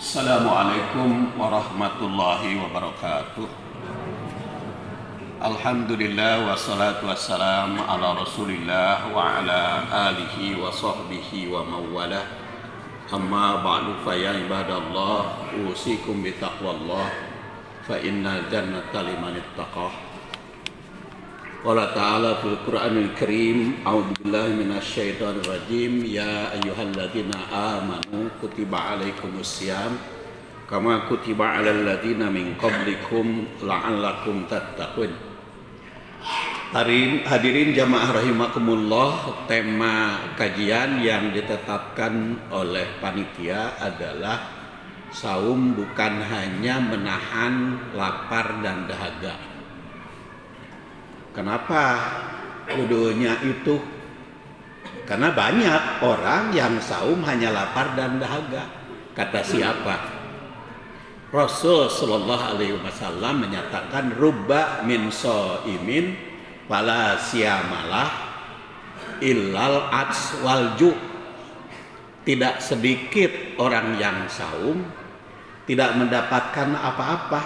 Assalamualaikum warahmatullahi wabarakatuh. Alhamdulillah wassalatu wassalam ala rasulillah wa ala alihi wa sahbihi wa mawala. Amma ba'du fa ya ibadallah usikum bitaqwallah fa innal jannata liman ittaqah. Qala ta'ala fil Qur'anil Karim, a'udzu billahi minasy syaithanir rajim, ya ayyuhalladzina amanu kutiba alaikumus syiyam kama kutiba alal ladzina min qablikum la'allakum tattaqun. Hadirin jamaah rahimakumullah, tema kajian yang ditetapkan oleh panitia adalah saum bukan hanya menahan lapar dan dahaga. Kenapa kudunya itu? Karena banyak orang yang saum hanya lapar dan dahaga. Kata siapa? Rasul sallallahu alaihi wasallam menyatakan rubba min shaimin fala siyamalah illal ats wal ju'. Tidak sedikit orang yang saum tidak mendapatkan apa-apa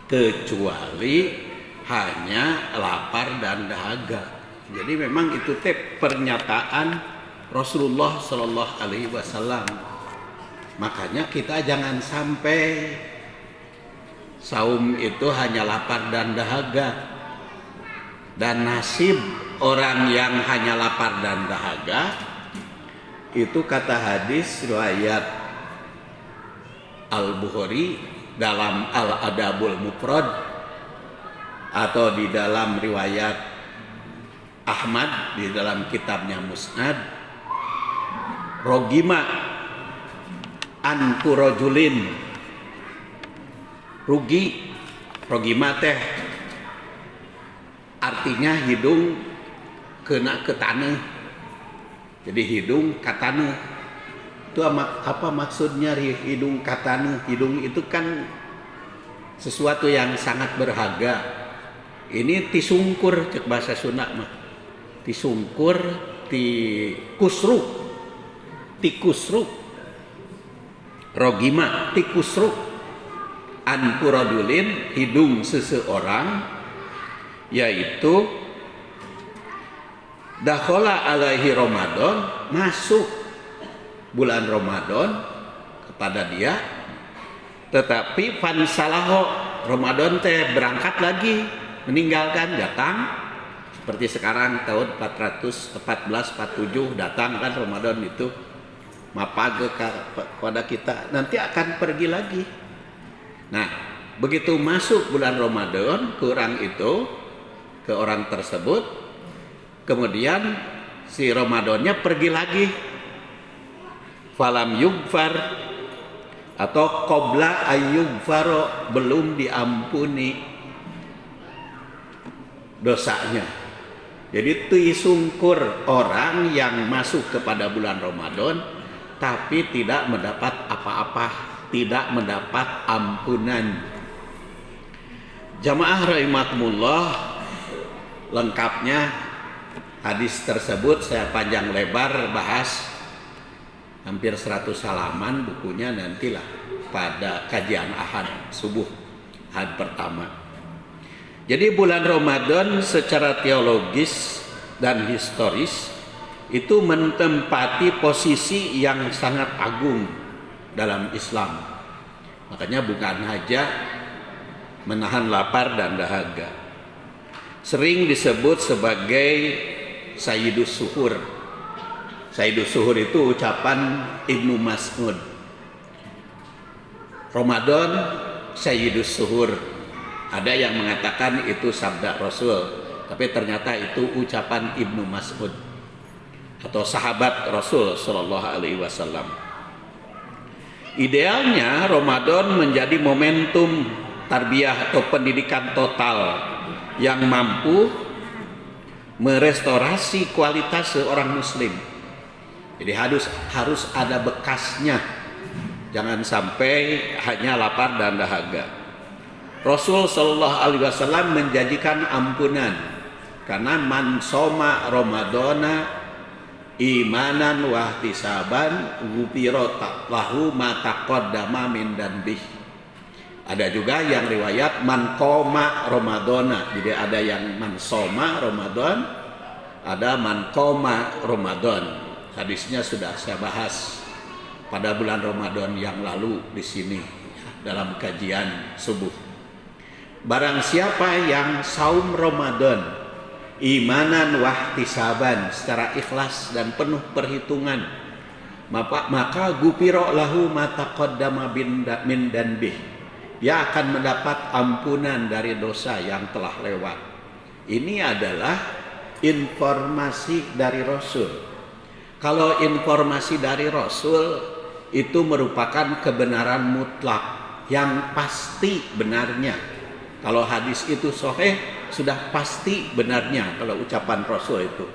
kecuali hanya lapar dan dahaga. Jadi memang itu pernyataan Rasulullah Sallallahu Alaihi Wasallam. Makanya kita jangan sampai saum itu hanya lapar dan dahaga. Dan nasib orang yang hanya lapar dan dahaga itu kata hadis riwayat Al-Bukhari dalam Al-Adabul Mufrad atau di dalam riwayat Ahmad di dalam kitabnya Musnad, rogima anku rojulin, rugi. Rogima teh artinya hidung kena ke tanah, jadi hidung ke tanah. Itu apa maksudnya hidung ke tanah? Hidung itu kan sesuatu yang sangat berharga. Ini tisungkur, cek bahasa Sunda mah. Tisungkur, tikusruk. Rogima, tikusruk. Anpuradulin, hidung seseorang, yaitu dakhala alaihi Ramadan, masuk bulan Ramadan kepada dia, tetapi fansalaho, Ramadan teh berangkat lagi, meninggalkan, datang seperti sekarang tahun 1447 datang kan Ramadan itu mapage kepada kita, nanti akan pergi lagi. Nah, begitu masuk bulan Ramadan ke orang itu, ke orang tersebut, kemudian si Ramadannya pergi lagi, falam yugfar atau qabla ayyugfaro, belum diampuni dosanya. Jadi tisungkur orang yang masuk kepada bulan Ramadan tapi tidak mendapat apa-apa, tidak mendapat ampunan. Jamaah rahimakumullah, lengkapnya hadis tersebut saya panjang lebar bahas, hampir 100 halaman bukunya, nantilah pada kajian Ahad subuh, Ahad pertama. Jadi bulan Ramadan secara teologis dan historis itu menempati posisi yang sangat agung dalam Islam. Makanya bukan hanya menahan lapar dan dahaga, sering disebut sebagai Sayyidus Suhur. Sayyidus Suhur itu ucapan Ibnu Mas'ud. Ramadan Sayyidus Suhur. Ada yang mengatakan itu sabda Rasul, tapi ternyata itu ucapan Ibnu Mas'ud atau sahabat Rasul Shallallahu Alaihi Wasallam. Idealnya Ramadan menjadi momentum tarbiyah atau pendidikan total yang mampu merestorasi kualitas seorang Muslim. Jadi harus ada bekasnya, jangan sampai hanya lapar dan dahaga. Rasul sallallahu alaihi wasallam menjanjikan ampunan karena man soma Ramadana imanan wa ihtisaban ghufira lahu ma taqaddama min danbih. Ada juga yang riwayat man qoma ramadhana. Jadi ada yang man soma Ramadan, ada man qoma Ramadan. Hadisnya sudah saya bahas pada bulan Ramadan yang lalu di sini dalam kajian subuh. Barang siapa yang saum Ramadan imanan wa ihtisaban secara ikhlas dan penuh perhitungan, maka ghufira lahu ma taqaddama min danbih. Dia akan mendapat ampunan dari dosa yang telah lewat. Ini adalah informasi dari Rasul. Kalau informasi dari Rasul itu merupakan kebenaran mutlak yang pasti benarnya. Kalau hadis itu sahih, sudah pasti benarnya kalau ucapan Rasul itu.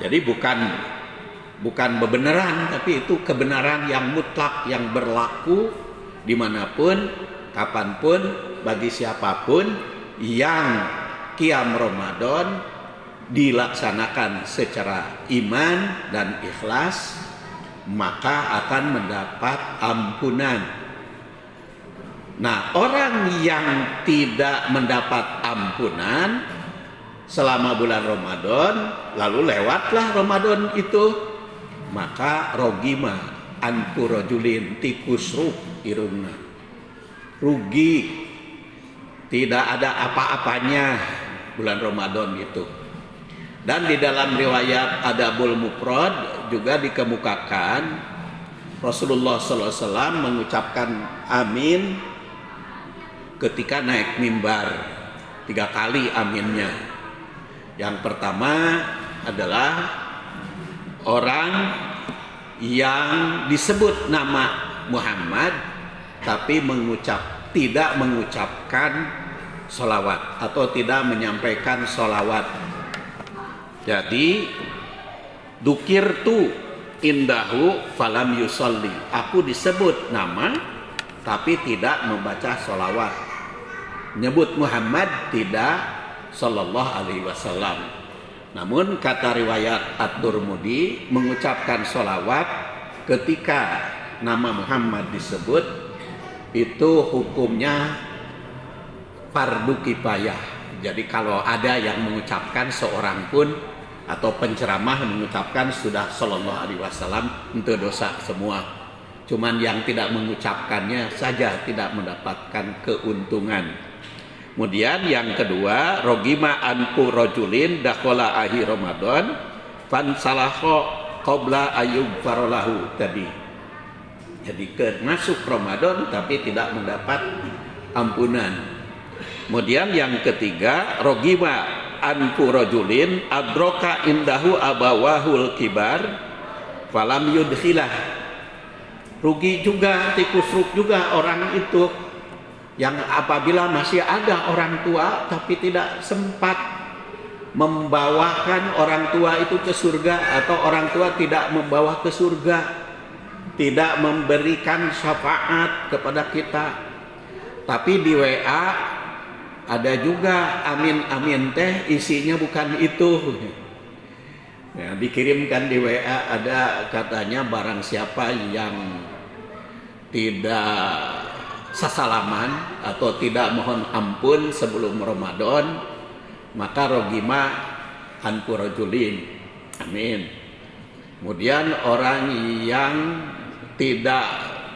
Jadi bukan bebenaran, tapi itu kebenaran yang mutlak yang berlaku dimanapun, kapanpun, bagi siapapun yang qiyam Ramadan dilaksanakan secara iman dan ikhlas, maka akan mendapat ampunan. Nah, orang yang tidak mendapat ampunan selama bulan Ramadan, lalu lewatlah Ramadan itu, maka rogima anku rajulin tikusruh irungna, rugi, tidak ada apa-apanya bulan Ramadan itu. Dan di dalam riwayat Adabul Mufrad juga dikemukakan Rasulullah SAW mengucapkan amin ketika naik mimbar 3 kali aminnya. Yang pertama adalah orang yang disebut nama Muhammad tapi tidak mengucapkan sholawat atau tidak menyampaikan sholawat. Jadi dukirtu indahu falam yusolli, aku disebut nama tapi tidak membaca sholawat. Nyebut Muhammad tidak sallallahu alaihi wasallam. Namun kata riwayat At-Tirmidzi mengucapkan sholawat ketika nama Muhammad disebut itu hukumnya fardu kifayah. Jadi kalau ada yang mengucapkan seorang pun atau penceramah mengucapkan sudah sallallahu alaihi wasallam, itu dosa semua. Cuman yang tidak mengucapkannya saja tidak mendapatkan keuntungan. Kemudian yang kedua, rogima anku rojulin dakhala akhir Ramadan fan salaho qabla ayub farolahu tadi. Jadi masuk Ramadan tapi tidak mendapat ampunan. Kemudian yang ketiga, rogima anku rojulin adroka indahu abawahul kibar falam yudkhilah. Rugi juga, tikusruk juga orang itu yang apabila masih ada orang tua tapi tidak sempat membawakan orang tua itu ke surga, atau orang tua tidak membawa ke surga, tidak memberikan syafaat kepada kita, tapi di WA ada juga amin teh isinya bukan itu ya, dikirimkan di WA ada katanya barang siapa yang tidak sasalaman atau tidak mohon ampun sebelum Ramadan, maka rogima anku rajulin, amin. Kemudian orang yang tidak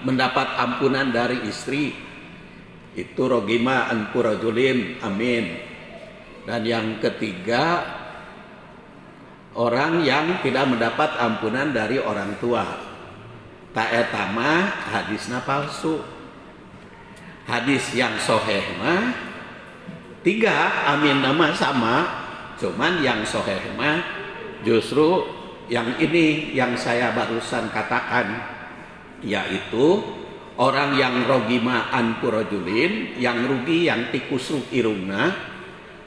mendapat ampunan dari istri itu rogima anku rajulin, amin. Dan yang ketiga, orang yang tidak mendapat ampunan dari orang tua, taetama hadisna palsu. Hadis yang sahih mah 3 amin nama sama, cuman yang sahih mah justru yang ini yang saya barusan katakan, yaitu orang yang rogima anku rajulin, yang rugi, yang tikusruk irungna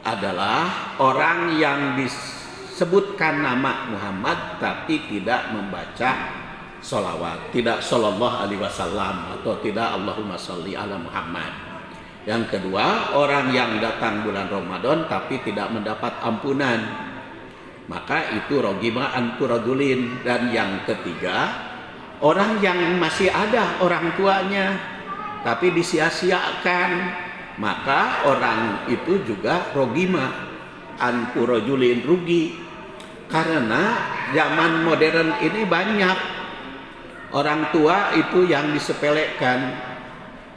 adalah orang yang disebutkan nama Muhammad tapi tidak membaca sholawat, tidak sallallahu alaihi wasallam atau tidak Allahumma sholli ala Muhammad. Yang kedua, orang yang datang bulan Ramadan tapi tidak mendapat ampunan. maka itu rogima anturadulin. Dan yang ketiga, orang yang masih ada orang tuanya tapi disia-siakan, maka orang itu juga rogima anturajulin, rugi. Karena zaman modern ini banyak orang tua itu yang disepelekan,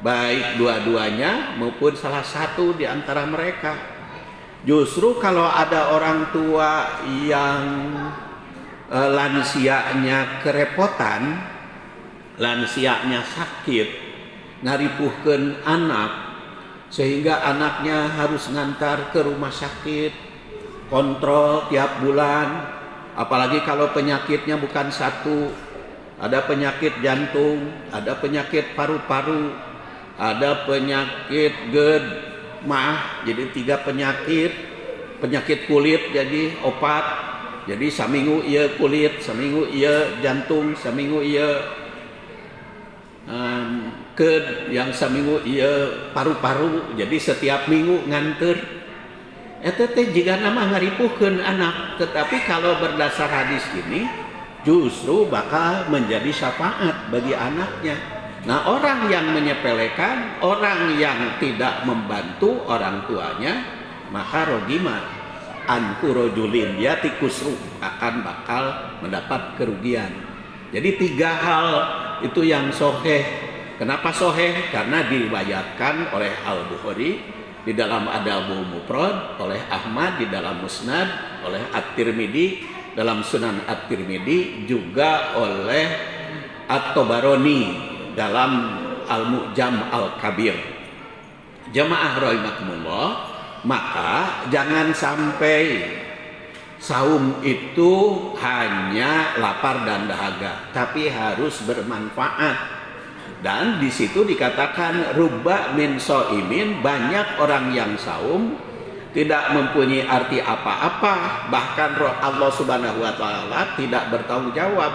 baik dua-duanya maupun salah satu di antara mereka. Justru kalau ada orang tua yang lansianya kerepotan, lansianya sakit, ngaripuhkeun anak, sehingga anaknya harus ngantar ke rumah sakit, kontrol tiap bulan. Apalagi kalau penyakitnya bukan satu, ada penyakit jantung, ada penyakit paru-paru, ada penyakit GERD, jadi 3 penyakit. Penyakit kulit jadi opat, jadi saminggu ieu kulit, saminggu ieu jantung, saminggu ieu GERD, yang saminggu ieu paru-paru, jadi setiap minggu nganter. Eta teh jiga nama ngaripuhkeun anak. Tetapi kalau berdasar hadis ini justru bakal menjadi syafaat bagi anaknya. Nah, orang yang menyepelekan, orang yang tidak membantu orang tuanya, maka rogima ankurojulin, dia tikusru, akan bakal mendapat kerugian. Jadi 3 hal itu yang soheh. Kenapa soheh? Karena diriwayatkan oleh Al-Bukhari di dalam Adabul Mufrad, oleh Ahmad di dalam Musnad, oleh At-Tirmidzi dalam Sunan At-Tirmidzi, juga oleh At-Tabarani dalam Al-Mu'jam Al-Kabir. Jamaah rahimakumullah, maka jangan sampai saum itu hanya lapar dan dahaga, tapi harus bermanfaat. Dan di situ dikatakan rubba min shaimin, banyak orang yang saum tidak mempunyai arti apa-apa, bahkan Allah Subhanahu wa taala tidak bertanggung jawab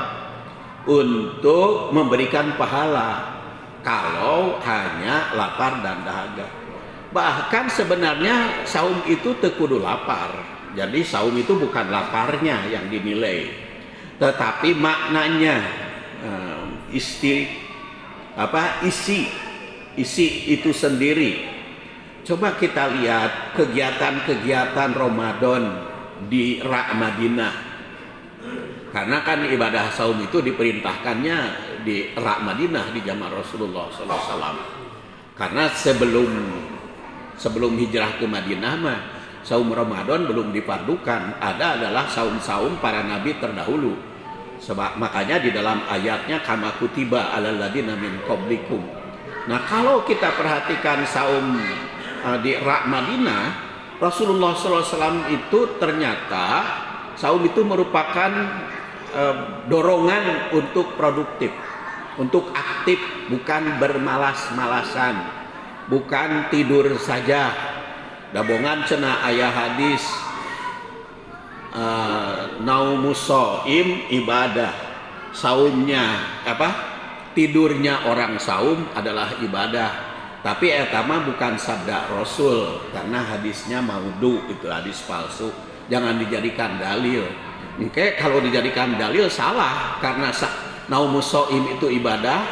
untuk memberikan pahala kalau hanya lapar dan dahaga. Bahkan sebenarnya saum itu teu kudu lapar. Jadi saum itu bukan laparnya yang dinilai, tetapi maknanya, isi itu sendiri. Coba kita lihat kegiatan-kegiatan Ramadan di Madinah. Karena kan ibadah saum itu diperintahkannya di Madinah di zaman Rasulullah SAW. Karena sebelum hijrah ke Madinah mah saum Ramadan belum difardukan. Ada adalah saum-saum para nabi terdahulu. Sebab makanya di dalam ayatnya kama kutiba alal ladzina min qablikum. Nah, kalau kita perhatikan saum di Madinah, Rasulullah SAW itu ternyata saum itu merupakan dorongan untuk produktif, untuk aktif, bukan bermalas-malasan, bukan tidur saja. Dabongan cenah aya hadis naumus shaim ibadah, saumnya tidurnya orang saum adalah ibadah. Tapi eta mah bukan sabda Rasul, karena hadisnya maudhu, itu hadis palsu, jangan dijadikan dalil. Oke, kalau dijadikan dalil salah, karena naumus shaim itu ibadah,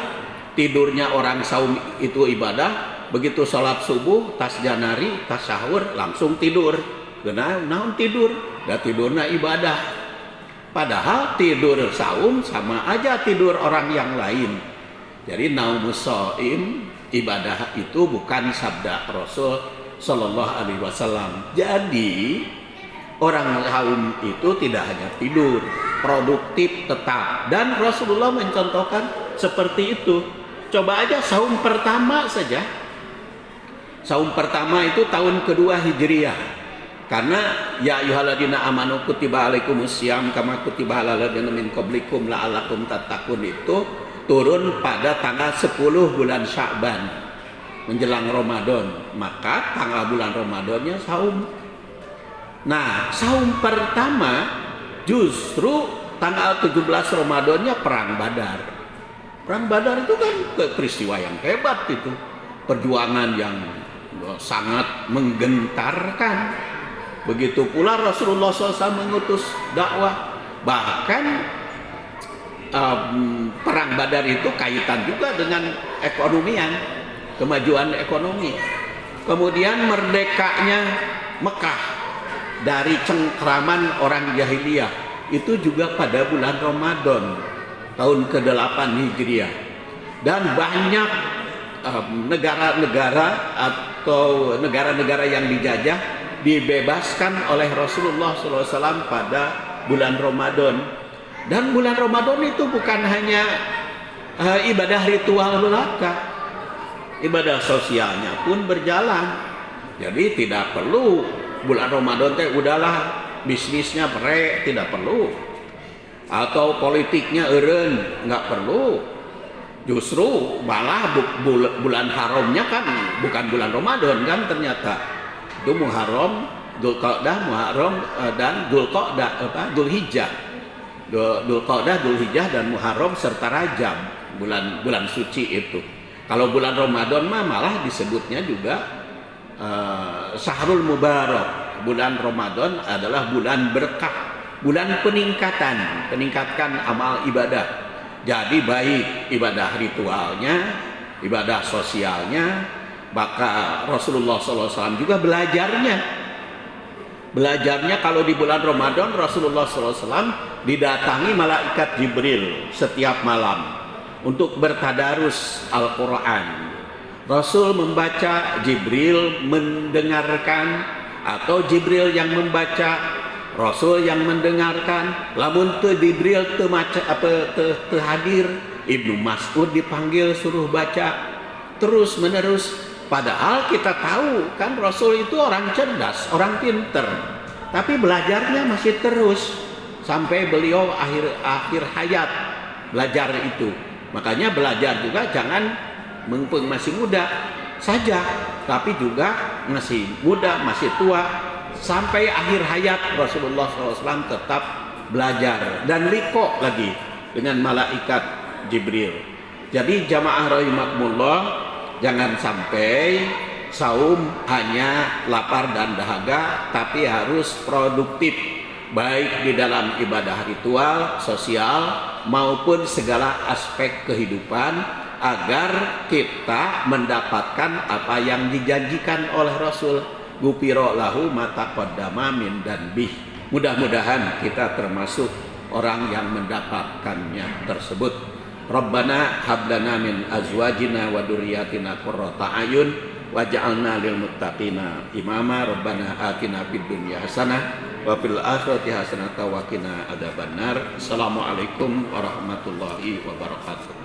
tidurnya orang saum itu ibadah. Begitu sholat subuh, tas janari, tas sahur, langsung tidur. Naon tidur? Da tidurna ibadah. Padahal tidur saum sama aja tidur orang yang lain. Jadi naumus shaim ibadah itu bukan sabda Rasul Sallallahu Alaihi Wasallam. Jadi orang saum itu tidak hanya tidur, produktif tetap. Dan Rasulullah mencontohkan seperti itu. Coba aja saum pertama saja. Saum pertama itu tahun kedua Hijriah. Karena ya ayyuhalladzina amanu kutiba alaikumusiyam kama kutiba alal ladzina min qablikum la'allakum tattaqun itu turun pada tanggal 10 bulan Sya'ban menjelang Ramadan. Maka tanggal bulan Ramadannya saum. Nah, saum pertama justru tanggal 17 Ramadannya perang Badar. Perang Badar itu kan peristiwa yang hebat itu. Perjuangan yang sangat menggentarkan. Begitu pula Rasulullah SAW mengutus dakwah. Bahkan perang Badar itu kaitan juga dengan ekonomian, kemajuan ekonomi. Kemudian merdekanya Mekah dari cengkraman orang jahiliyah itu juga pada bulan Ramadan tahun ke-8 Hijriah. Dan banyak negara-negara atau negara-negara yang dijajah dibebaskan oleh Rasulullah SAW pada bulan Ramadan. Dan bulan Ramadan itu bukan hanya ibadah ritual belaka, ibadah sosialnya pun berjalan. Jadi tidak perlu bulan Ramadan teh udahlah bisnisnya perek, tidak perlu. Atau politiknya eureun, nggak perlu. Justru malah bulan haramnya kan bukan bulan Ramadan kan ternyata. Itu Muharram, Dzulqa'dah, Muharram dan Dzulhijjah. Dzulqa'dah, Dzulhijjah dan Muharram serta Rajab, bulan suci itu. Kalau bulan Ramadan mah malah disebutnya juga Syahrul Mubarak. Bulan Ramadan adalah bulan berkah, bulan peningkatkan amal ibadah. Jadi baik ibadah ritualnya, ibadah sosialnya, maka Rasulullah SAW juga belajarnya kalau di bulan Ramadan Rasulullah SAW didatangi malaikat Jibril setiap malam untuk bertadarus Al-Quran. Rasul membaca, Jibril mendengarkan, atau Jibril yang membaca, Rasul yang mendengarkan. Lamun teu Jibril teu hadir, Ibnu Mas'ud dipanggil suruh baca terus menerus. Padahal kita tahu kan Rasul itu orang cerdas, orang pinter, tapi belajarnya masih terus sampai beliau akhir hayat belajar itu. Makanya belajar juga jangan mumpung masih muda saja, tapi juga masih muda, masih tua, sampai akhir hayat Rasulullah SAW tetap belajar dan liqo lagi dengan malaikat Jibril. Jadi jamaah rahimakumullah, jangan sampai saum hanya lapar dan dahaga, tapi harus produktif baik di dalam ibadah ritual, sosial maupun segala aspek kehidupan, agar kita mendapatkan apa yang dijanjikan oleh Rasul. Gufiro lahu ma taqaddama min danbih. Mudah-mudahan kita termasuk orang yang mendapatkannya tersebut. Rabbana hablana min azwajina wa dzurriyyatina qurrata ayun waj'alna lil muttaqina imama. Rabbana atina fid dunya hasanah wa fil akhirati hasanah wa qina adzabannar. Assalamualaikum warahmatullahi wabarakatuh.